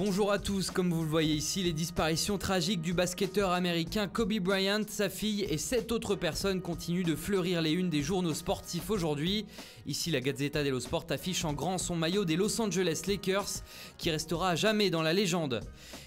Bonjour à tous, comme vous le voyez ici, les disparitions tragiques du basketteur américain Kobe Bryant, sa fille et 7 autres personnes continuent de fleurir les unes des journaux sportifs aujourd'hui. Ici, la Gazzetta dello Sport affiche en grand son maillot des Los Angeles Lakers qui restera à jamais dans la légende.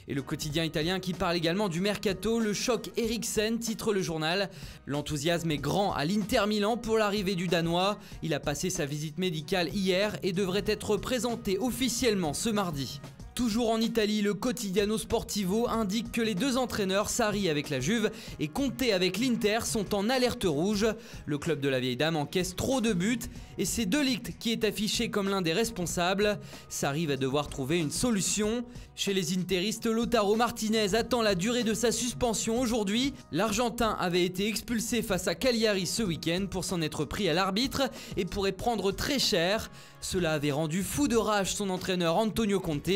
Et le quotidien italien qui parle également du mercato, le choc Eriksen, titre le journal. L'enthousiasme est grand à l'Inter Milan pour l'arrivée du Danois. Il a passé sa visite médicale hier et devrait être présenté officiellement ce mardi. Toujours en Italie, le Quotidiano Sportivo indique que les deux entraîneurs, Sarri avec la Juve et Conte avec l'Inter, sont en alerte rouge. Le club de la vieille dame encaisse trop de buts et c'est De Ligt qui est affiché comme l'un des responsables. Sarri va devoir trouver une solution. Chez les interistes, Lautaro Martinez attend la durée de sa suspension aujourd'hui. L'Argentin avait été expulsé face à Cagliari ce week-end pour s'en être pris à l'arbitre et pourrait prendre très cher. Cela avait rendu fou de rage son entraîneur Antonio Conte,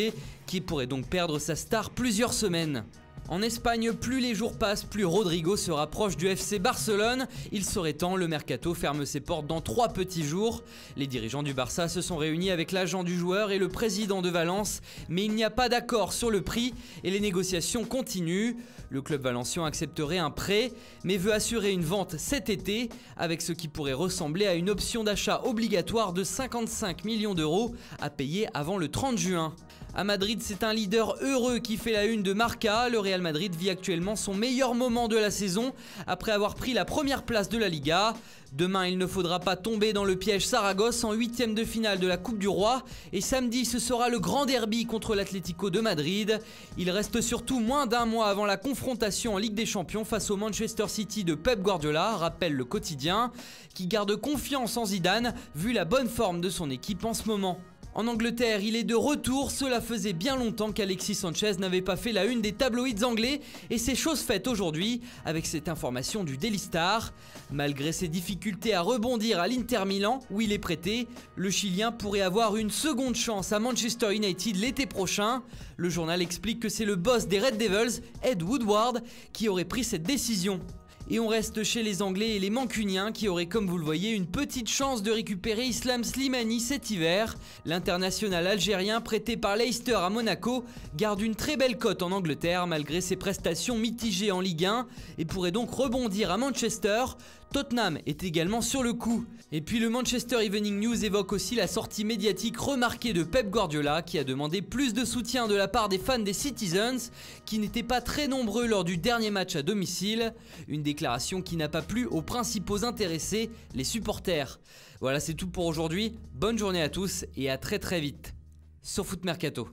qui pourrait donc perdre sa star plusieurs semaines. En Espagne, plus les jours passent, plus Rodrigo se rapproche du FC Barcelone. Il serait temps, le mercato ferme ses portes dans 3 petits jours. Les dirigeants du Barça se sont réunis avec l'agent du joueur et le président de Valence, mais il n'y a pas d'accord sur le prix et les négociations continuent. Le club valencien accepterait un prêt, mais veut assurer une vente cet été, avec ce qui pourrait ressembler à une option d'achat obligatoire de 55 millions d'euros à payer avant le 30 juin. À Madrid, c'est un leader heureux qui fait la une de Marca. Le Real Madrid vit actuellement son meilleur moment de la saison après avoir pris la première place de la Liga. Demain, il ne faudra pas tomber dans le piège Saragosse en 8e de finale de la Coupe du Roi. Et samedi, ce sera le grand derby contre l'Atlético de Madrid. Il reste surtout moins d'un mois avant la confrontation en Ligue des Champions face au Manchester City de Pep Guardiola, rappelle le quotidien, qui garde confiance en Zidane vu la bonne forme de son équipe en ce moment. En Angleterre, il est de retour, cela faisait bien longtemps qu'Alexis Sanchez n'avait pas fait la une des tabloïds anglais et c'est chose faite aujourd'hui avec cette information du Daily Star. Malgré ses difficultés à rebondir à l'Inter Milan où il est prêté, le Chilien pourrait avoir une seconde chance à Manchester United l'été prochain. Le journal explique que c'est le boss des Red Devils, Ed Woodward, qui aurait pris cette décision. Et on reste chez les Anglais et les Mancuniens qui auraient, comme vous le voyez, une petite chance de récupérer Islam Slimani cet hiver. L'international algérien prêté par Leicester à Monaco garde une très belle cote en Angleterre malgré ses prestations mitigées en Ligue 1 et pourrait donc rebondir à Manchester. Tottenham est également sur le coup. Et puis le Manchester Evening News évoque aussi la sortie médiatique remarquée de Pep Guardiola qui a demandé plus de soutien de la part des fans des Citizens qui n'étaient pas très nombreux lors du dernier match à domicile. Une déclaration qui n'a pas plu aux principaux intéressés, les supporters. Voilà, c'est tout pour aujourd'hui. Bonne journée à tous et à très vite sur Foot Mercato.